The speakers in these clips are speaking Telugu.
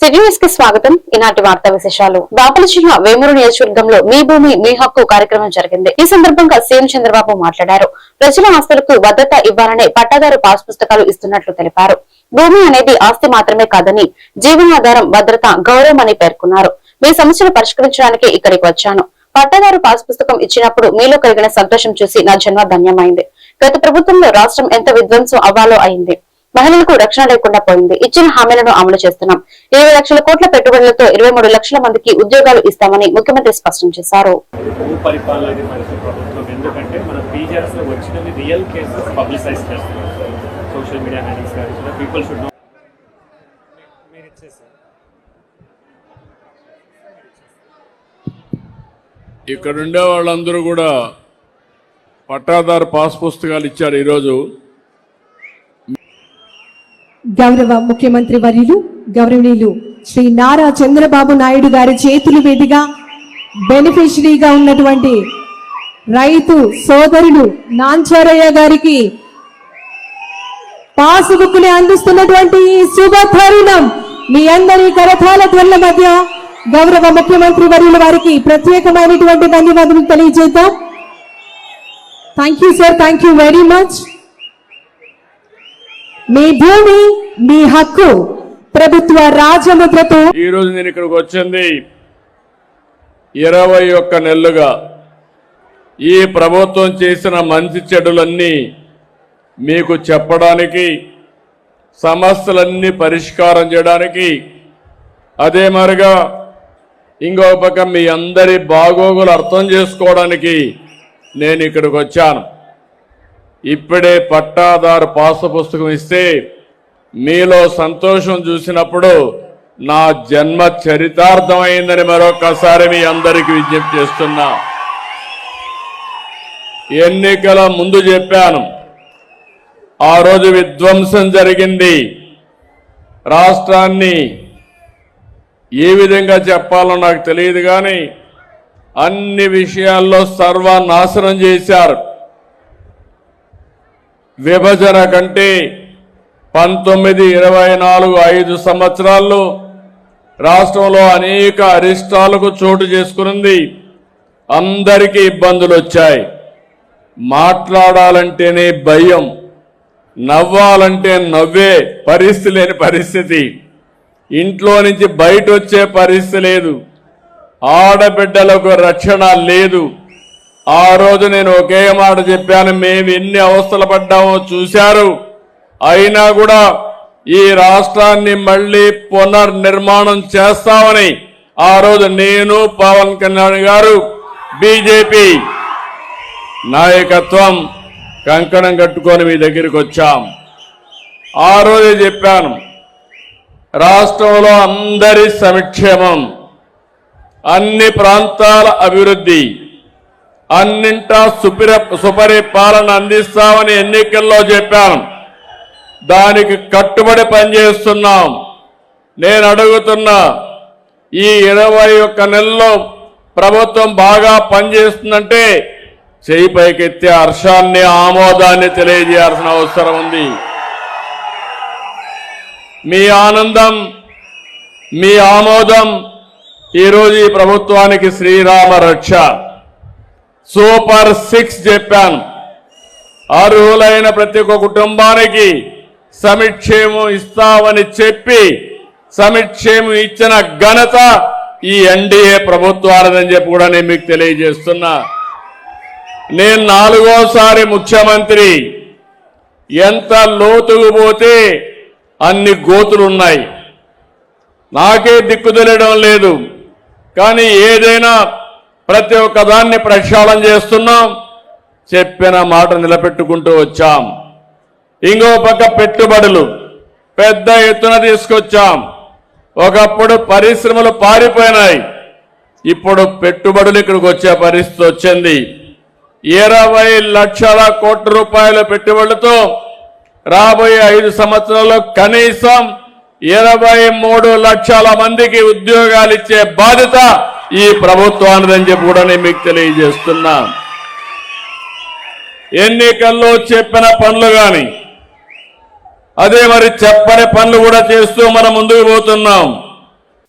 సిటీన్యూస్ కి స్వాగతం. ఈనాటి వార్తా విశేషాలు. బాపట్ల జిల్లా వేమూరు నియోజకవర్గంలో మీ భూమి మీ హక్కు కార్యక్రమం జరిగింది. ఈ సందర్భంగా సీఎం చంద్రబాబు మాట్లాడారు. ప్రజల ఆస్తులకు భద్రత ఇవ్వాలనే పట్టాదారు పాస్ పుస్తకాలు ఇస్తున్నట్లు తెలిపారు. భూమి అనేది ఆస్తి మాత్రమే కాదని జీవనాధారం, భద్రత, గౌరవం అని పేర్కొన్నారు. మీ సమస్యలు పరిష్కరించడానికి ఇక్కడికి వచ్చాను. పట్టాదారు పాస్ పుస్తకం ఇచ్చినప్పుడు మీలో కలిగిన సంతోషం చూసి నా జన్మ ధన్యమైంది. గత ప్రభుత్వంలో రాష్ట్రం ఎంత విధ్వంసం అవ్వాలో అయింది. మహిళలకు రక్షణ లేకుండా పోయింది. ఇచ్చిన హామీలను అమలు చేస్తున్నాం. 20 లక్షల కోట్ల పెట్టుబడులతో 23 లక్షల మందికి ఉద్యోగాలు ఇస్తామని ముఖ్యమంత్రి స్పష్టం చేశారు. ఇక్కడ ఉండే వాళ్ళందరూ కూడా పట్టాదారు పాస్ పుస్తకాలు ఇచ్చారు. ఈరోజు గౌరవ ముఖ్యమంత్రి వర్యులు గౌరవనీయులు శ్రీ నారా చంద్రబాబు నాయుడు గారి చేతుల మీదుగా బెనిఫిషరీగా ఉన్నటువంటి రైతు సోదరులు నాంచారయ్య గారికి పాస్ బుక్ ని అందిస్తున్నటువంటి ఈ శుభ తరుణం మీ అందరి కరతాళ ధ్వనుల మధ్య గౌరవ ముఖ్యమంత్రి వర్యుల వారికి ప్రత్యేకమైనటువంటి ధన్యవాదాలు తెలియజేద్దాం. Thank you sir, thank you very much. మీ భూమి మీ హక్కు ప్రభుత్వ రాజముద్రతో ఈ రోజు నేను ఇక్కడికి వచ్చింది 21 నెలలుగా ఈ ప్రభుత్వం చేసిన మంచి చెడులన్నీ మీకు చెప్పడానికి, సమస్యలన్నీ పరిష్కారం చేయడానికి, అదే మరిగా ఇంకో పక్క మీ అందరి బాగోగులు అర్థం చేసుకోవడానికి నేను ఇక్కడికి వచ్చాను. ఇప్పుడే పట్టాదారు పాస్ పుస్తకం ఇస్తే మీలో సంతోషం చూసినప్పుడు నా జన్మ చరితార్థమైందని మరొకసారి మీ అందరికీ విజ్ఞప్తి చేస్తున్నా. ఎన్నికల ముందు చెప్పాను, ఆ రోజు విధ్వంసం జరిగింది. రాష్ట్రాన్ని ఏ విధంగా చెప్పాలో నాకు తెలియదు, కానీ అన్ని విషయాల్లో సర్వనాశనం చేశారు. విభజన కంటే 19, 24, 5 సంవత్సరాల్లో రాష్ట్రంలో అనేక అరిష్టాలకు చోటు చేసుకున్నది. అందరికీ ఇబ్బందులు వచ్చాయి. మాట్లాడాలంటేనే భయం, నవ్వాలంటే నవ్వే పరిస్థితి లేని పరిస్థితి, ఇంట్లో నుంచి బయట వచ్చే పరిస్థితి లేదు, ఆడబిడ్డలకు రక్షణ లేదు. ఆ రోజు నేను ఒకే మాట చెప్పాను, మేము ఎన్ని అవస్థలు పడ్డామో చూశారు. అయినా కూడా ఈ రాష్ట్రాన్ని మళ్లీ పునర్నిర్మాణం చేస్తామని ఆ రోజు నేను, పవన్ కళ్యాణ్ గారు, బీజేపీ నాయకత్వం కంకణం కట్టుకొని మీ దగ్గరికి వచ్చాం. ఆ రోజే చెప్పాను, రాష్ట్రంలో అందరి సంక్షేమం, అన్ని ప్రాంతాల అభివృద్ధి, అన్నింటా సుపరిపాలన అందిస్తామని ఎన్నికల్లో చెప్పాను. దానికి కట్టుబడి పనిచేస్తున్నాం. నేను అడుగుతున్నా, ఈ 21 నెలల్లో ప్రభుత్వం బాగా పనిచేస్తుందంటే చేయి పైకెత్తే హర్షాన్ని, ఆమోదాన్ని తెలియజేయాల్సిన అవసరం ఉంది. మీ ఆనందం, మీ ఆమోదం ఈరోజు ఈ ప్రభుత్వానికి శ్రీరామ రక్ష. సూపర్ 6 చెప్పాను. అర్హులైన ప్రతి ఒక్క కుటుంబానికి సంక్షేమం ఇస్తామని చెప్పి సంక్షేమం ఇచ్చిన ఘనత ఈ ఎన్డీఏ ప్రభుత్వాలదని చెప్పి కూడా నేను మీకు తెలియజేస్తున్నా. నేను 4వసారి ముఖ్యమంత్రి. ఎంత లోతుకు పోతే అన్ని గోతులున్నాయి. నాకే దిక్కు తెలియడం లేదు, కానీ ఏదైనా ప్రతి ఒక్క దాన్ని ప్రక్షాళన చేస్తున్నాం. చెప్పిన మాట నిలబెట్టుకుంటూ వచ్చాం. ఇంకో పక్క పెట్టుబడులు పెద్ద ఎత్తున తీసుకొచ్చాం. ఒకప్పుడు పరిశ్రమలు పారిపోయినాయి, ఇప్పుడు పెట్టుబడులు ఇక్కడికి వచ్చే పరిస్థితి వచ్చింది. 20 లక్షల కోట్ల రూపాయల పెట్టుబడులతో రాబోయే 5 సంవత్సరాల్లో కనీసం 23 లక్షల మందికి ఉద్యోగాలు ఇచ్చే బాధ్యత ఈ ప్రభుత్వానిదని చెప్పి కూడా నేను మీకు తెలియజేస్తున్నా. ఎన్నికల్లో చెప్పిన పనులు కానీ అదే మరి చెప్పని పనులు కూడా చేస్తూ మనం ముందుకు పోతున్నాం.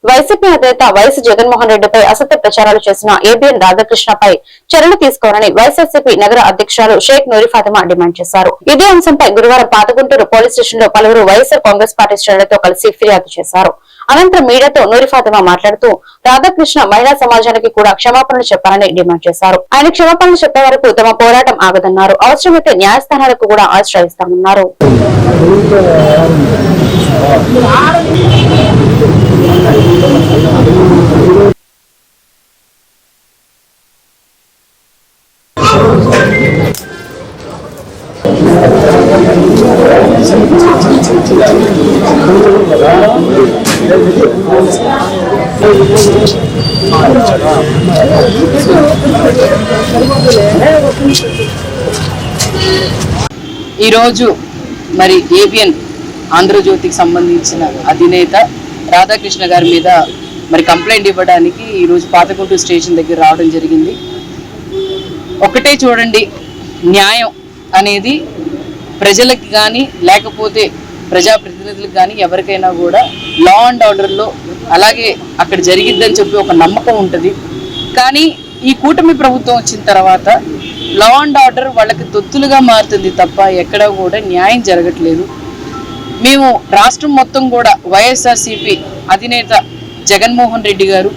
వైసీపీ అధినేత వైఎస్ జగన్మోహన్ రెడ్డిపై అసత్య ప్రచారాలు చేసిన ఏబిఎన్ రాధాకృష్ణపై చర్యలు తీసుకోవాలని వైఎస్ఆర్సీపీ నగర అధ్యక్షురాలు షేక్ నూరి ఫాతిమా డిమాండ్ చేశారు. ఇదే అంశంపై గురువారం పాతగుంటూరు పోలీస్ స్టేషన్ లో పలువురు వైఎస్ఆర్ కాంగ్రెస్ పార్టీ శ్రేణులతో కలిసి ఫిర్యాదు చేశారు. అనంతరం మీడియాతో నూరి ఫాతిమా మాట్లాడుతూ రాధాకృష్ణ మహిళా సమాజానికి కూడా క్షమాపణలు చెప్పాలని డిమాండ్ చేశారు. ఆయన క్షమాపణలు చెప్పే వరకు తమ పోరాటం ఆగదన్నారు. అవసరమైతే న్యాయస్థానాలకు కూడా ఆశ్రయిస్తామన్నారు. ఈరోజు మరి ఏబిఎన్ ఆంధ్రజ్యోతికి సంబంధించిన అధినేత రాధాకృష్ణ గారి మీద మరి కంప్లైంట్ ఇవ్వడానికి ఈరోజు పాతగుంటూరు స్టేషన్ దగ్గర రావడం జరిగింది. ఒకటే చూడండి, న్యాయం అనేది ప్రజలకు కానీ లేకపోతే ప్రజాప్రతినిధులకు కానీ ఎవరికైనా కూడా లా అండ్ ఆర్డర్లో అలాగే అక్కడ జరిగిద్దని చెప్పి ఒక నమ్మకం ఉంటుంది. కానీ ఈ కూటమి ప్రభుత్వం వచ్చిన తర్వాత లా అండ్ ఆర్డర్ వాళ్ళకి తొత్తులుగా మారుతుంది తప్ప ఎక్కడా కూడా న్యాయం జరగట్లేదు. మేము రాష్ట్రం మొత్తం కూడా వైఎస్ఆర్సీపీ అధినేత జగన్మోహన్ రెడ్డి గారు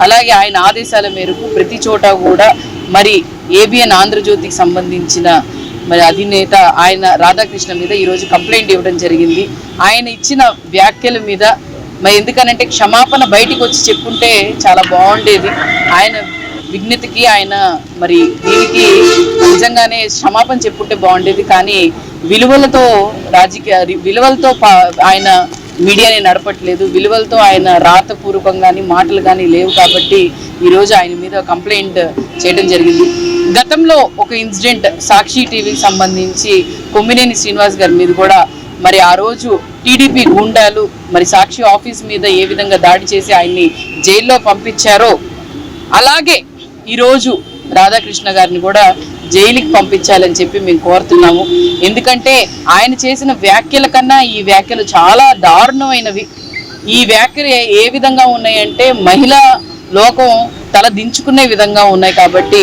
అలాగే ఆయన ఆదేశాల మేరకు ప్రతి చోట కూడా మరి ఏబిఎన్ ఆంధ్రజ్యోతికి సంబంధించిన మరి అధినేత ఆయన రాధాకృష్ణ మీద ఈరోజు కంప్లైంట్ ఇవ్వడం జరిగింది. ఆయన ఇచ్చిన వ్యాఖ్యల మీద మరి ఎందుకనంటే క్షమాపణ బయటికి వచ్చి చెప్పుంటే చాలా బాగుండేది. ఆయన విజ్ఞతకి ఆయన మరి దీనికి నిజంగానే క్షమాపణ చెప్పుంటే బాగుండేది. కానీ విలువలతో విలువలతో ఆయన మీడియాని నడపట్లేదు, విలువలతో ఆయన రాతపూర్వకం కానీ మాటలు కానీ లేవు. కాబట్టి ఈరోజు ఆయన మీద కంప్లైంట్ చేయడం జరిగింది. గతంలో ఒక ఇన్సిడెంట్ సాక్షి టీవీకి సంబంధించి కొమ్మినేని శ్రీనివాస్ గారి మీద కూడా మరి ఆ రోజు టీడీపీ గూండాలు మరి సాక్షి ఆఫీస్ మీద ఏ విధంగా దాడి చేసి ఆయన్ని జైల్లో పంపించారో అలాగే ఈరోజు రాధాకృష్ణ గారిని కూడా జైలుకి పంపించాలని చెప్పి మేము కోరుతున్నాము. ఎందుకంటే ఆయన చేసిన వ్యాఖ్యల కన్నా ఈ వ్యాఖ్యలు చాలా దారుణమైనవి. ఈ వ్యాఖ్యలు ఏ విధంగా ఉన్నాయంటే మహిళా లోకం తల దించుకునే విధంగా ఉన్నాయి. కాబట్టి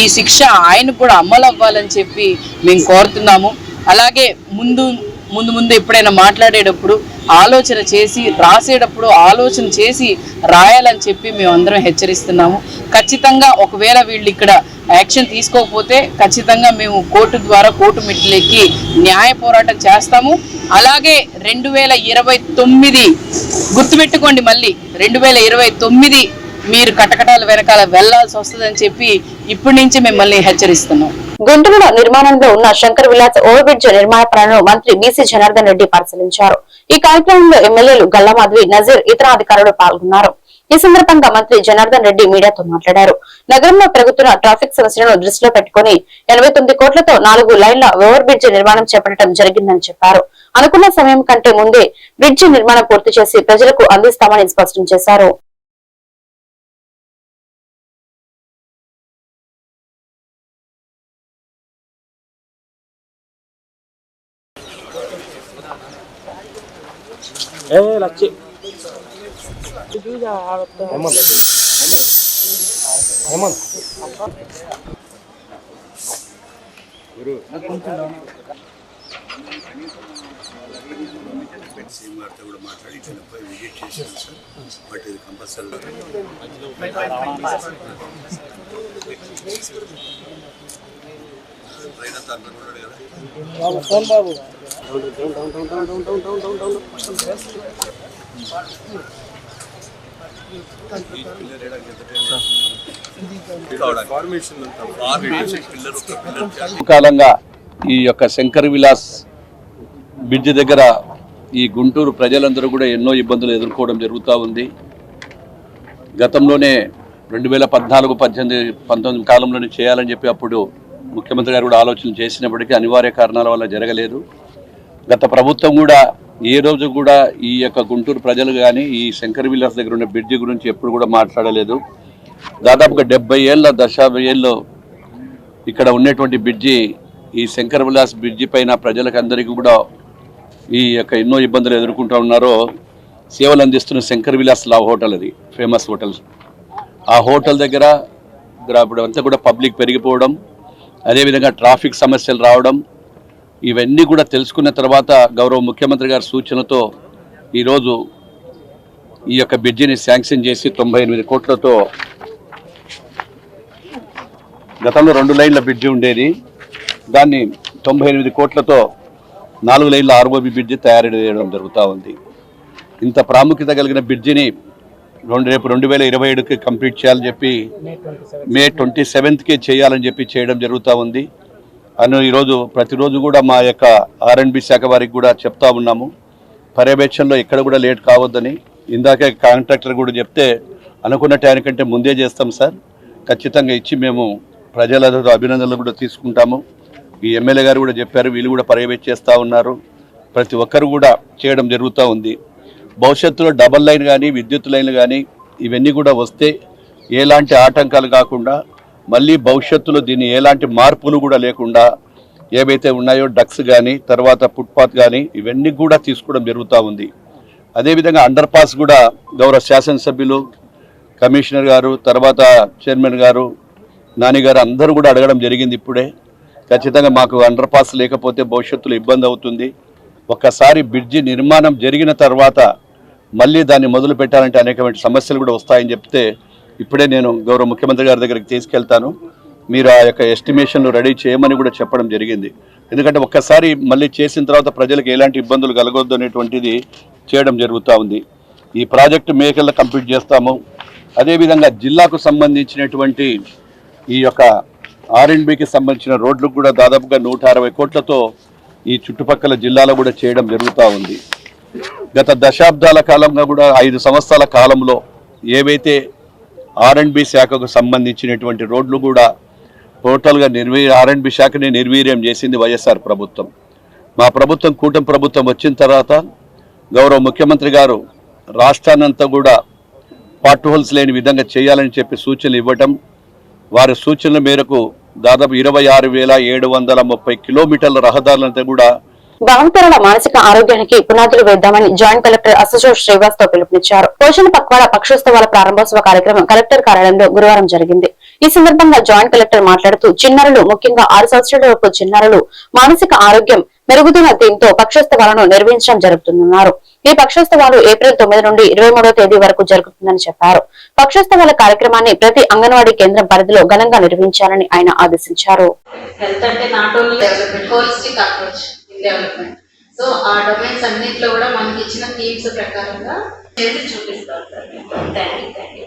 ఈ శిక్ష ఆయనకు కూడా అమలు అవ్వాలని చెప్పి మేము కోరుతున్నాము. అలాగే ముందు ఎప్పుడైనా మాట్లాడేటప్పుడు ఆలోచన చేసి రాసేటప్పుడు ఆలోచన చేసి రాయాలని చెప్పి మేము అందరం హెచ్చరిస్తున్నాము. ఖచ్చితంగా ఒకవేళ వీళ్ళు ఇక్కడ యాక్షన్ తీసుకోకపోతే ఖచ్చితంగా మేము కోర్టు మెట్లెక్కి న్యాయ పోరాటం చేస్తాము. అలాగే 2029 గుర్తుపెట్టుకోండి, మళ్ళీ 2029 మీరు కటకటాల వెనకాల వెళ్లాల్సి వస్తుందని చెప్పి ఇప్పటి నుంచి మిమ్మల్ని హెచ్చరిస్తున్నాం. గుంటూరులో నిర్మాణంలో ఉన్న శంకర్ విలాస్ ఓవర్ బ్రిడ్జ్ నిర్మాణ పనులను మంత్రి బీసీ జనార్దన్ రెడ్డి పరిశీలించారు. ఈ కార్యక్రమంలో ఎమ్మెల్యేలు గల్లమాధవి, నజీర్, ఇతర అధికారులు పాల్గొన్నారు. ఈ సందర్భంగా మంత్రి జనార్దన్ రెడ్డి మీడియాతో మాట్లాడారు. నగరంలో పెరుగుతున్న ట్రాఫిక్ సమస్యలను దృష్టిలో పెట్టుకుని 89 కోట్లతో 4 లైన్ల ఓవర్ బ్రిడ్జ్ నిర్మాణం చేపట్టడం జరిగిందని చెప్పారు. అనుకున్న సమయం కంటే ముందే బ్రిడ్జి నిర్మాణం పూర్తి చేసి ప్రజలకు అందిస్తామని స్పష్టం చేశారు. సీఎంఆర్తో కూడా మాట్లాడి చిన్నపై విజిట్ చేశాను సార్. బట్ ఇది కంపల్సరీ ట్రైన్ అంతా అనుకున్నాడు కదా. కాలంగా ఈ యొక్క శంకర్ విలాస్ బ్రిడ్జ్ దగ్గర ఈ గుంటూరు ప్రజలందరూ కూడా ఎన్నో ఇబ్బందులు ఎదుర్కోవడం జరుగుతూ ఉంది. గతంలోనే 2014-19 కాలంలోనే చేయాలని చెప్పి అప్పుడు ముఖ్యమంత్రి గారు కూడా ఆలోచన చేసినప్పటికీ అనివార్య కారణాల వల్ల జరగలేదు. గత ప్రభుత్వం కూడా ఏ రోజు కూడా ఈ యొక్క గుంటూరు ప్రజలు కానీ ఈ శంకర్ విలాస్ దగ్గర ఉన్న బ్రిడ్జి గురించి ఎప్పుడు కూడా మాట్లాడలేదు. దాదాపుగా 70 ఏళ్ళు ఇక్కడ ఉన్నటువంటి బ్రిడ్జి, ఈ శంకర్ విలాస్ బ్రిడ్జి పైన ప్రజలకు అందరికీ కూడా ఈ యొక్క ఎన్నో ఇబ్బందులు ఎదుర్కొంటూ ఉన్నారో సేవలు అందిస్తున్న శంకర్ విలాస్ లా హోటల్, అది ఫేమస్ హోటల్. ఆ హోటల్ దగ్గర ఇప్పుడు అంతా కూడా పబ్లిక్ పెరిగిపోవడం, అదేవిధంగా ట్రాఫిక్ సమస్యలు రావడం, ఇవన్నీ కూడా తెలుసుకున్న తర్వాత గౌరవ ముఖ్యమంత్రి గారి సూచనతో ఈరోజు ఈ యొక్క బ్రిడ్జిని శాంక్షన్ చేసి 98 కోట్లతో, గతంలో 2 లైన్ల బ్రిడ్జి ఉండేది, దాన్ని 98 కోట్లతో 4 లైన్ల ఆర్ఓబి బ్రిడ్జి తయారు చేయడం జరుగుతూ ఉంది. ఇంత ప్రాముఖ్యత కలిగిన బ్రిడ్జిని రేపు 2027కి కంప్లీట్ చేయాలని చెప్పి మే 27కి చేయాలని చెప్పి చేయడం జరుగుతూ ఉంది. ఈరోజు ప్రతిరోజు కూడా మా యొక్క R&B శాఖ వారికి కూడా చెప్తా ఉన్నాము, పర్యవేక్షణలో ఎక్కడ కూడా లేట్ కావద్దని. ఇందాకే కాంట్రాక్టర్ కూడా చెప్తే అనుకున్న టైంకంటే ముందే చేస్తాం సార్, ఖచ్చితంగా ఇచ్చి మేము ప్రజల అభినందనలు కూడా తీసుకుంటాము. ఈ ఎమ్మెల్యే గారు కూడా చెప్పారు, వీళ్ళు కూడా పర్యవేక్షిస్తూ ఉన్నారు, ప్రతి ఒక్కరు కూడా చేయడం జరుగుతూ ఉంది. భవిష్యత్తులో డబల్ లైన్ కానీ విద్యుత్ లైన్లు కానీ ఇవన్నీ కూడా వస్తే ఎలాంటి ఆటంకాలు కాకుండా, మళ్ళీ భవిష్యత్తులో దీన్ని ఎలాంటి మార్పులు కూడా లేకుండా ఏవైతే ఉన్నాయో డక్స్ కానీ తర్వాత ఫుట్పాత్ కానీ ఇవన్నీ కూడా తీసుకోవడం జరుగుతూ ఉంది. అదేవిధంగా అండర్ పాస్ కూడా గౌరవ శాసనసభ్యులు, కమిషనర్ గారు, తర్వాత చైర్మన్ గారు, నాని గారు అందరూ కూడా అడగడం జరిగింది ఇప్పుడే. ఖచ్చితంగా మాకు అండర్ పాస్ లేకపోతే భవిష్యత్తులో ఇబ్బంది అవుతుంది. ఒక్కసారి బ్రిడ్జి నిర్మాణం జరిగిన తర్వాత మళ్ళీ దాన్ని మొదలు పెట్టాలంటే అనేకమైన సమస్యలు కూడా వస్తాయని చెప్తే ఇప్పుడే నేను గౌరవ ముఖ్యమంత్రి గారి దగ్గరికి తీసుకెళ్తాను, మీరు ఆ యొక్క ఎస్టిమేషన్లు రెడీ చేయమని కూడా చెప్పడం జరిగింది. ఎందుకంటే ఒక్కసారి మళ్ళీ చేసిన తర్వాత ప్రజలకు ఎలాంటి ఇబ్బందులు కలగొద్దు అనేటువంటిది చేయడం జరుగుతూ ఉంది. ఈ ప్రాజెక్టు మేకల్లో కంప్లీట్ చేస్తాము. అదేవిధంగా జిల్లాకు సంబంధించినటువంటి ఈ యొక్క R&Bకి సంబంధించిన రోడ్లకు కూడా దాదాపుగా 160 కోట్లతో ఈ చుట్టుపక్కల జిల్లాలో కూడా చేయడం జరుగుతూ ఉంది. గత దశాబ్దాల కాలంగా కూడా 5 సంవత్సరాల కాలంలో ఏవైతే R&B శాఖకు సంబంధించినటువంటి రోడ్లు కూడా టోటల్గా R&B శాఖని నిర్వీర్యం చేసింది వైఎస్ఆర్ ప్రభుత్వం. మా ప్రభుత్వం కూటమి ప్రభుత్వం వచ్చిన తర్వాత గౌరవ ముఖ్యమంత్రి గారు రాష్ట్రాన్నంతా కూడా పార్ట్ హోల్స్ లేని విధంగా చేయాలని చెప్పి సూచనలు ఇవ్వటం, వారి సూచనల మేరకు దాదాపు 26,730 కిలోమీటర్ల రహదారులంతా కూడా భావితరాల మానసిక ఆరోగ్యానికి పునాదులు వేద్దామని జాయింట్ కలెక్టర్ అశోక్ శ్రీవాస్తవ్ పిలుపునిచ్చారు. పోషణ పక్వాడ పక్షోత్సవాల ప్రారంభోత్సవ కార్యక్రమం కలెక్టర్ కార్యాలయంలో గురువారం జరిగింది. ఈ సందర్భంగా జాయింట్ కలెక్టర్ మాట్లాడుతూ చిన్నారులు, ముఖ్యంగా 6 సంవత్సరాలలోపు చిన్నారులు మానసిక ఆరోగ్యం మెరుగుతున్న దీంతో పక్షోత్సవాలను నిర్వహించడం జరుగుతుందన్నారు. ఈ పక్షోత్సవాలు ఏప్రిల్ 9 నుండి 23వ తేదీ వరకు జరుగుతుందని చెప్పారు. పక్షోత్సవాల కార్యక్రమాన్ని ప్రతి అంగన్వాడీ కేంద్రం పరిధిలో ఘనంగా నిర్వహించాలని ఆయన ఆదేశించారు. డెవలప్మెంట్. సో ఆ డొమైన్స్ అన్నింటిలో కూడా మనకి ఇచ్చిన థీమ్స్ ప్రకారంగా చేసి చూపిస్తారు సార్. Thank you.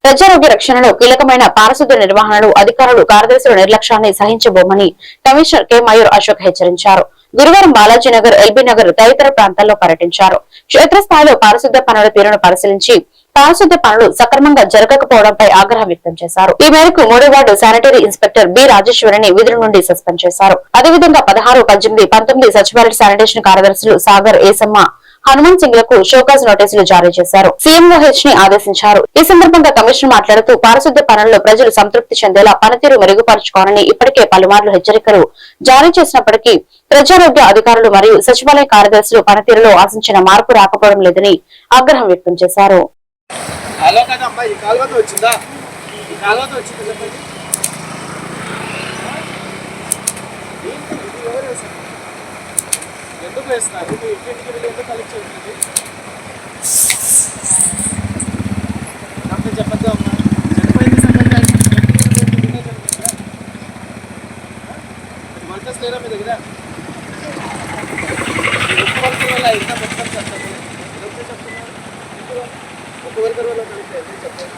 ప్రజారోగ్య రక్షణలో కీలకమైన పారిశుద్ధ్య నిర్వహణలో అధికారులు, కార్యదర్శుల నిర్లక్ష్యాన్ని సహించబోమని కమిషనర్ కె మయూర్ అశోక్ హెచ్చరించారు. గురువారం బాలాజీనగర్, ఎల్బీ నగర్ తదితర ప్రాంతాల్లో పర్యటించారు. క్షేత్రస్థాయిలో పారిశుద్ధ్య పనుల తీరును పరిశీలించి పారిశుద్ధ్య పనులు సక్రమంగా జరగకపోవడంపై ఆగ్రహం వ్యక్తం చేశారు. ఈ మేరకు 3వ వార్డు శానిటరీ ఇన్స్పెక్టర్ బి రాజేశ్వరిని విధుల నుండి సస్పెండ్ చేశారు. అదేవిధంగా 16, 18, 19 సచివాలయ శానిటేషన్ కార్యదర్శులు సాగర్, ఏసమ్మ, హనుమంత్ సింగ్ లకు షోకాజ్ నోటీసులు జారీ చేశారు. CMOH ని ఆదేశించారు. ఈ సందర్భంగా కమిషనర్ మాట్లాడుతూ పారిశుద్ధ్య పనుల్లో ప్రజలు సంతృప్తి చెందేలా పనితీరు మెరుగుపరచుకోవాలని ఇప్పటికే పలుమార్లు హెచ్చరికలు జారీ చేసినప్పటికీ ప్రజారోగ్య అధికారులు మరియు సచివాలయ కార్యదర్శులు పనితీరులో ఆశించిన మార్పు రాకపోవడం లేదని ఆగ్రహం వ్యక్తం చేశారు. ఎందుకు వేస్తున్నారు? ఇంటింటికి వెళ్ళి ఎందుకు కలెక్ట్ చేస్తుంది? చెప్పద్దు అమ్మా, చనిపోయింది సంబంధాలు వర్కర్స్ లేరా మీ దగ్గర? వర్కర్ వల్ల ఎంత మొత్తం చేస్తారు? చెప్తున్నారు ఒక వర్కర్ వల్ల కలెక్ట్ అయింది చెప్పండి.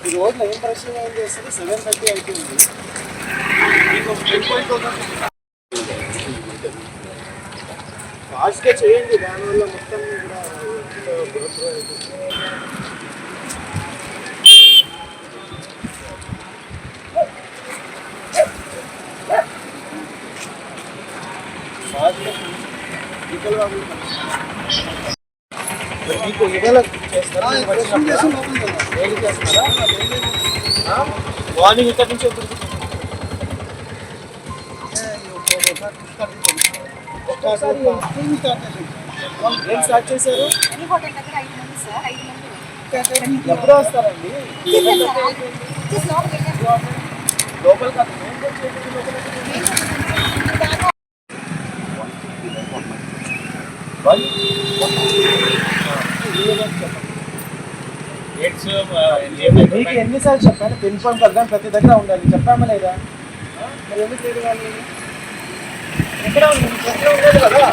ఈ రోజులో ఏం పరిశ్రమ ఏం చేస్తుంది? 7:30 అవుతుంది. ఫాస్ట్గా చేయండి, దానివల్ల మొత్తం మీకు ఇవాళ చేస్తారా? డైలీ చేస్తున్నారా? మార్నింగ్ ఇక్కడ నుంచి ఒక్కసారి ఏం స్టార్ట్ చేశారు? ఎప్పుడు వస్తారండి? లోపల మీకు ఎన్నిసార్లు చెప్పాను పెన్షన్ పథకం ప్రతి దగ్గర ఉండాలి, చెప్పామా లేదా? మరి ఎందుకు లేదు వాళ్ళు? ఎక్కడ ఉంది? ఎక్కడ ఉండేది కదా.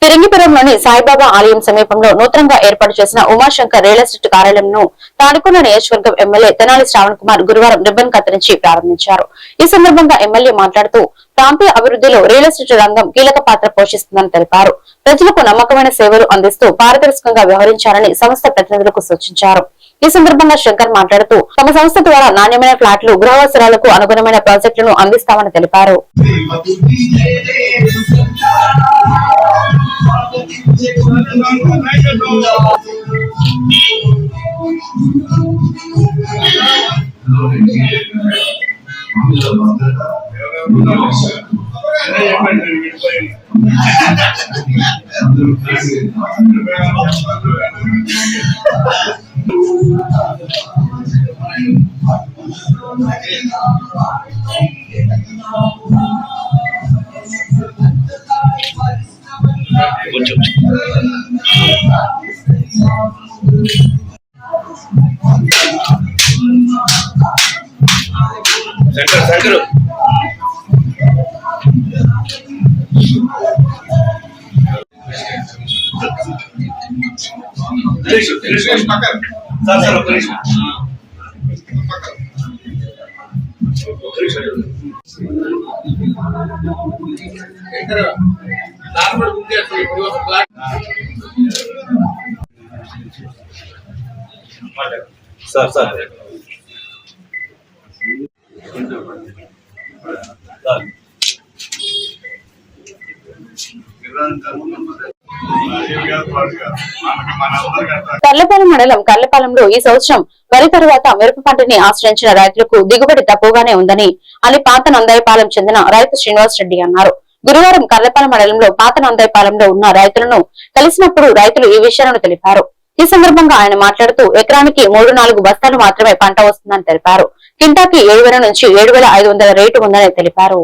తిరంగిపురంలోని సాయిబాబా ఆలయం సమీపంలో నూతనంగా ఏర్పాటు చేసిన ఉమాశంకర్ రియల్ ఎస్టేట్ కార్యాలయంను తాడికొండ నియోజకవర్గం ఎమ్మెల్యే తెనాలి శ్రావణ్ కుమార్ గురువారం రిబ్బన్ కత్తిరించి ప్రారంభించారు. ఈ సందర్భంగా ఎమ్మెల్యే మాట్లాడుతూ ప్రాంతీయ అభివృద్ధిలో రియల్ ఎస్టేట్ రంగం కీలక పాత్ర పోషిస్తుందని తెలిపారు. ప్రజలకు నమ్మకమైన సేవలు అందిస్తూ పారదర్శకంగా వ్యవహరించాలని సంస్థ ప్రతినిధులకు సూచించారు. ఈ సందర్భంగా శంకర్ మాట్లాడుతూ తమ సంస్థ ద్వారా నాణ్యమైన ఫ్లాట్లు, గృహవసరాలకు అనుగుణమైన ప్రాజెక్టులను అందిస్తామని తెలిపారు. శంకరు సార్ సార్ కర్లపాలెం మండలం కర్లపాలెంలో ఈ సంవత్సరం వరి తరువాత మిరప పంటని ఆశ్రయించిన రైతులకు దిగుబడి తక్కువగానే ఉందని అని పాత నందాయపాలెం చెందిన రైతు శ్రీనివాస్ రెడ్డి అన్నారు. గురువారం కర్లపాలెం మండలంలో పాత నందాయపాలెంలో ఉన్న రైతులను కలిసినప్పుడు రైతులు ఈ విషయాలను తెలిపారు. ఈ సందర్భంగా ఆయన మాట్లాడుతూ ఎకరానికి 3-4 బస్తాలు మాత్రమే పంట వస్తుందని తెలిపారు. కింటాకి 7,000 నుంచి 7,500 రేటు ఉందని తెలిపారు.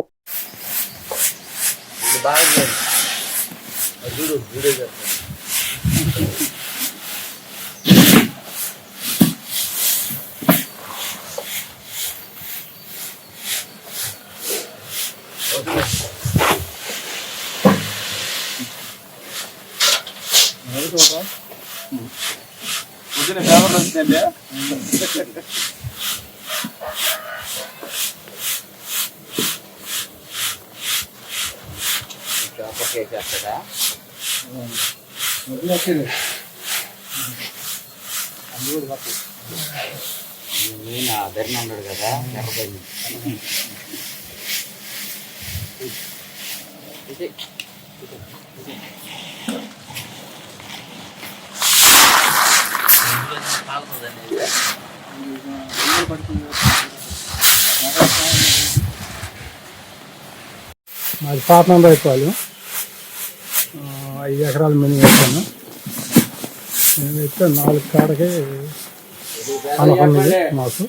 పేపర్లు వచ్చిందండి. ధరణ ఉన్నాడు కదా మాది పాత నందాయపాలెం 5 ఎకరాలు మినిమం వేసాను. నేను అయితే 4 కాడకి అనుకున్నది మాకు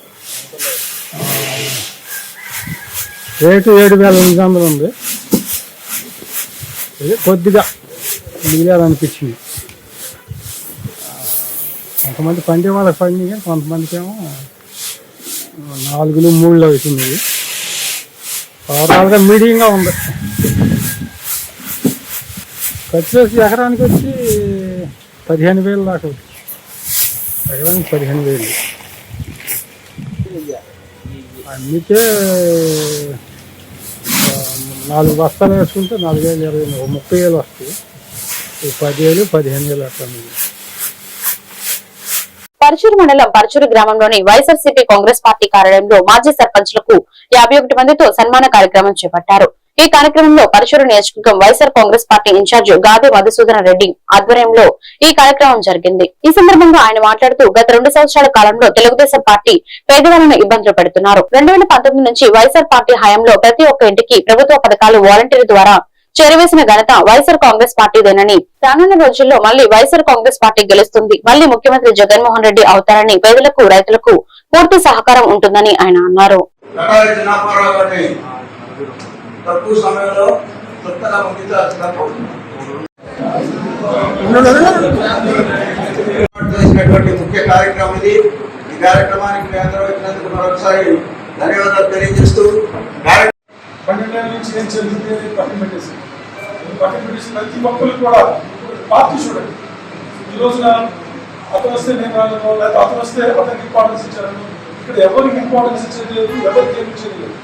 రేటు 7,800 ఉంది. ఇది కొద్దిగా మిగిలేదనిపించింది. కొంతమంది పండే వాళ్ళకి పండి, కొంతమందికి ఏమో 4-3 అవుతుంది. ఓవరాల్గా మీడియంగా ఉంది. ఖర్చు వచ్చి ఎకరానికి వచ్చి 15,000 దాకా వచ్చి ఎకరానికి 15,000. అందుకే 4 బస్తాలు వేసుకుంటే 4,000, 20,000, 30,000 వస్తాయి. 10,000, 15,000 అట్లా. పరుచూరు మండలం పరుచూరు గ్రామంలోని వైఎస్ఆర్సీపీ కాంగ్రెస్ పార్టీ కార్యాలయంలో మాజీ సర్పంచ్లకు 51 మందితో సన్మాన కార్యక్రమం చేపట్టారు. ఈ కార్యక్రమంలో పరుచూరు నియోజకవర్గం వైఎస్ఆర్ కాంగ్రెస్ పార్టీ ఇన్ఛార్జ్ గాది మధుసూదన రెడ్డి ఆధ్వర్యంలో ఈ కార్యక్రమం జరిగింది. ఈ సందర్భంగా ఆయన మాట్లాడుతూ గత 2 సంవత్సరాల కాలంలో తెలుగుదేశం పార్టీ పేదవాళ్లను ఇబ్బందులు పెడుతున్నారు. 2019 నుంచి వైఎస్ఆర్ పార్టీ హయాంలో ప్రతి ఒక్క ఇంటికి ప్రభుత్వ పథకాలు వాలంటీర్ ద్వారా చేరవేసిన ఘనత వైఎస్ఆర్ కాంగ్రెస్ పార్టీదేనని, రానున్న రోజుల్లో మళ్లీ వైఎస్ఆర్ కాంగ్రెస్ పార్టీ గెలుస్తుంది, మళ్లీ ముఖ్యమంత్రి జగన్మోహన్ రెడ్డి అవుతారని, పేదలకు రైతులకు పూర్తి సహకారం ఉంటుందని ఆయన అన్నారు. తక్కువ సమయంలో చేసినటువంటి ముఖ్య కార్యక్రమం ఇది. ఈ కార్యక్రమానికి మీ అందరూ వచ్చినందుకు మరొకసారి ధన్యవాదాలు తెలియజేస్తూ 12 నుంచి ఏం జరుగుతుంది పక్కన పెట్టేసి ప్రతి ఒక్కరు కూడా పార్టీ చూడండి. ఈ రోజున అతను వస్తే నేను రాను, లేకపోతే అతను వస్తే అతనికి ఇంపార్టెన్స్ ఇచ్చాను. ఇక్కడ ఎవరికి ఇంపార్టెన్స్ ఇచ్చేది లేదు, ఎవరికి ఏమి ఇచ్చేది లేదు.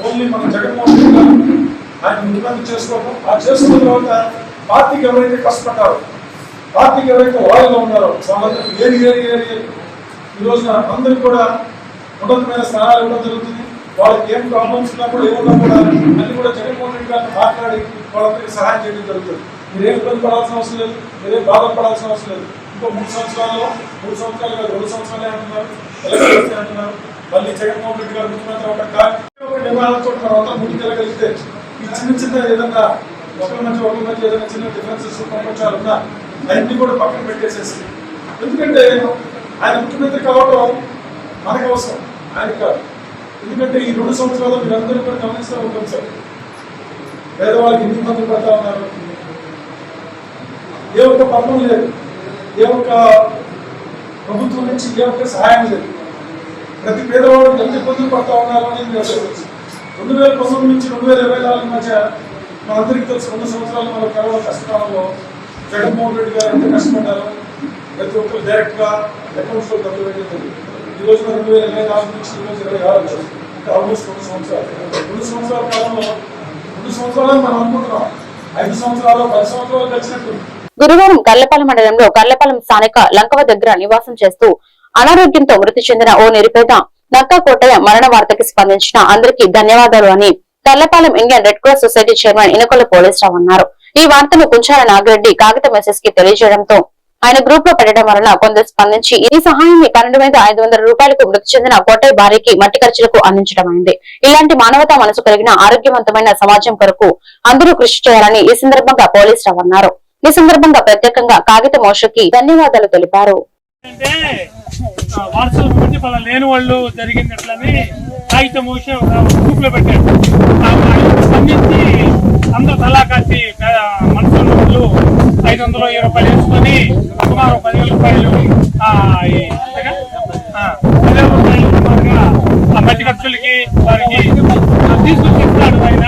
ఓన్లీ మన జగన్మోహన్ రెడ్డి గారు ఆయన ముఖ్యమంత్రి చేసుకోవడం, ఆ చేసుకున్న తర్వాత పార్టీకి ఎవరైతే కష్టపడ్డారో, పార్టీకి ఎవరైతే వాళ్ళలో ఉన్నారో వాళ్ళందరూ ఏరి ఈ రోజున అందరికీ కూడా ఉన్నతమైన స్థానాలు ఇవ్వడం జరుగుతుంది. వాళ్ళకి ఏం ప్రాబ్లమ్స్ ఉన్నా కూడా ఏమున్నా కూడా అన్ని కూడా జగన్మోహన్ రెడ్డి గారిని మాట్లాడి వాళ్ళందరికీ సహాయం చేయడం జరుగుతుంది. మీరేం ఇబ్బంది పడాల్సిన అవసరం లేదు, మీరేం బాధపడాల్సిన అవసరం లేదు. ఇంకో 3 సంవత్సరాలు కాదు 2 సంవత్సరాలే అంటున్నారు, ఎలక్షన్ అంటున్నారు. మళ్ళీ జగన్మోహన్ రెడ్డి గారు ముఖ్యమంత్రి ఒక నిర్మాణంతో మనం అంతా ముందుకెళ్ళగలిగితే ఈ చిన్న ఏదన్నా ఒకరి మధ్య ఏదైనా చిన్న డిఫరెన్సెస్ ప్రపంచాలు ఉన్నా అవన్నీ కూడా పక్కన పెట్టేసేసి, ఎందుకంటే ఆయన ముఖ్యమంత్రి కావడం మనకు అవసరం, ఆయనకు కాదు. ఎందుకంటే ఈ 2 సంవత్సరాలు మీరందరూ కూడా గమనిస్తూ ఉంటాం సార్, పేదవాళ్ళకి ఎన్ని ఇబ్బందులు పడతా ఉన్నారు. ఏ ఒక్క పథకం లేదు, ఏ ఒక్క ప్రభుత్వం నుంచి ఏ ఒక్క సహాయం లేదు. ప్రతి పేదవాడు ఎంత ఇబ్బందులు పడతా ఉన్నారు అనేది 2019 నుంచి 2024 మధ్య మనందరికీ తెలుసు. 2 సంవత్సరాలు మన కరోనా కష్టకాలంలో జగన్మోహన్ రెడ్డి గారు ఎంత కష్టపడ్డారో ప్రతి ఒక్కరు డైరెక్ట్ గా అకౌంట్స్ లో డబ్బులు పెట్టింది. ఈ రోజున 2024 నుంచి ఈ రోజు 26 ఇంకా ఆల్మోస్ట్ 2 సంవత్సరాలు. 2 సంవత్సరాల కాలంలో 2 సంవత్సరాలు మనం అనుకుంటున్నాం, 5 సంవత్సరాలు 10 సంవత్సరాలు కలిసినట్టు. గురువారం కర్లపాలెం మండలంలో కర్లపాలెం స్థానిక లంకవ దగ్గర నివాసం చేస్తూ అనారోగ్యంతో మృతి చెందిన ఓ నిరుపేద నక్కా కోటయ్య మరణ వార్తకి స్పందించిన అందరికీ ధన్యవాదాలు అని Karlapalem Indian red cross society chairman Inakola Polisarao అన్నారు. ఈ వార్తను కుంచాల నాగిరెడ్డి కాగిత మెసేజ్ కి తెలియజేయడంతో ఆయన గ్రూప్ లో పెట్టడం వలన కొందరు స్పందించి ఈ సహాయాన్ని 12,500 రూపాయలకు మృతి చెందిన కోటయ్య భార్యకి మట్టి ఖర్చులకు అందించడం అయింది. ఇలాంటి మానవతా మనసు కలిగిన ఆరోగ్యవంతమైన సమాజం కొరకు అందరూ కృషి చేయాలని ఈ సందర్భంగా పోలీసరావు అన్నారు. ఈ సందర్భంగా ప్రత్యేకంగా కాగిత మోషకి ధన్యవాదాలు తెలిపారు. వాట్సాప్ గురించి పలా లేని వాళ్ళు జరిగినట్లని కాగిత మోసి గ్రూప్ లో పెట్టారు. స్పందించి అందరూ తలా కట్టి మనసున్న వాళ్ళు 520 రూపాయలు వేసుకొని సుమారు 10,000 రూపాయలు 10,000 రూపాయలు సుమారుగా ఆ మట్టి ఖర్చులకి వారికి తీసుకొచ్చి ఇస్తాడు ఆయన.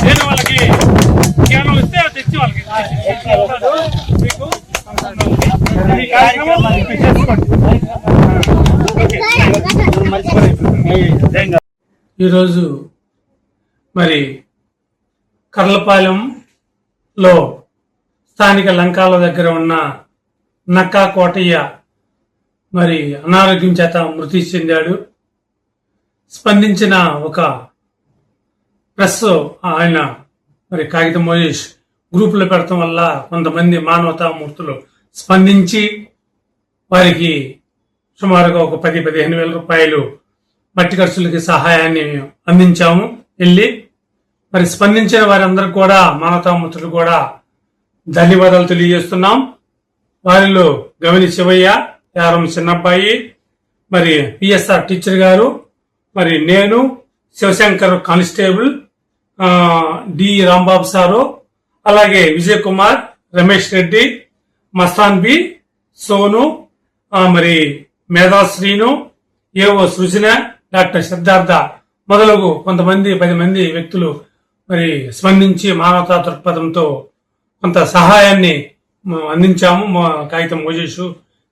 లేని వాళ్ళకి కేవలం ఇస్తే తెచ్చి వాళ్ళకి ఈరోజు మరి కర్లపాలెంలో స్థానిక లంకాల దగ్గర ఉన్న నక్కా కోటయ్య మరి అనారోగ్యం చేత మృతి చెందాడు. స్పందించిన ఒక ప్రెస్ ఆయన మరి కాగితం మోయేష్ గ్రూపులో పెడతాం వల్ల కొంతమంది మానవతామూర్తులు స్పందించి వారికి సుమారుగా ఒక 10,000-15,000 రూపాయలు మట్టి ఖర్చులకి సహాయాన్ని అందించాము. వెళ్ళి మరి స్పందించిన వారందరూ కూడా మానవతామూర్తులు కూడా ధన్యవాదాలు తెలియజేస్తున్నాం. వారిలో గవిని శివయ్య, యారం చిన్నబ్బాయి, మరి పిఎస్ఆర్ టీచర్ గారు, మరి నేను, Shivshankar constable, D Rambabu sir, అలాగే విజయ్ కుమార్, రమేష్ రెడ్డి, మస్తాన్ బి, సోను, మరి మేధా శ్రీను, ఏవో సృజన, డాక్టర్ సిద్ధార్థ మొదలగు కొంతమంది 10 మంది వ్యక్తులు మరి స్పందించి మానవతా దృక్పథంతో కొంత సహాయాన్ని అందించాము. మా కాగితం మోజేషు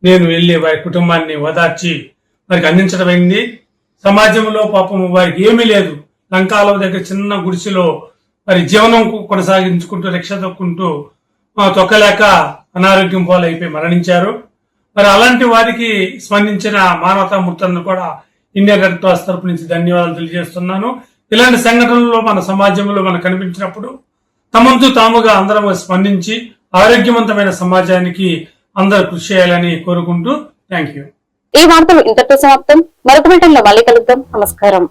నేను వెళ్ళి వారి కుటుంబాన్ని ఓదార్చి వారికి అందించడమైంది. సమాజంలో పాపం వారికి ఏమీ లేదు, లంకాల దగ్గర చిన్న గుడిసెలో మరి జీవనం కొనసాగించుకుంటూ రిక్ష తొక్కుంటూ తొక్కలేక అనారోగ్యం పాలైపోయి మరణించారు. మరి అలాంటి వారికి స్పందించిన మానవతామూర్తులను కూడా ఇండియన్ రెడ్ క్రాస్ తరపు నుంచి ధన్యవాదాలు తెలియజేస్తున్నాను. ఇలాంటి సంఘటనలు మన సమాజంలో మనకు కనిపించినప్పుడు తమంతు తాముగా అందరం స్పందించి ఆరోగ్యవంతమైన సమాజానికి అందరూ కృషి చేయాలని కోరుకుంటూ థ్యాంక్ యూ. ఈ వార్తలు ఇంతటితో సమాప్తం. మరొక బిల్టన్లో మళ్ళీ కలుద్దాం. నమస్కారం.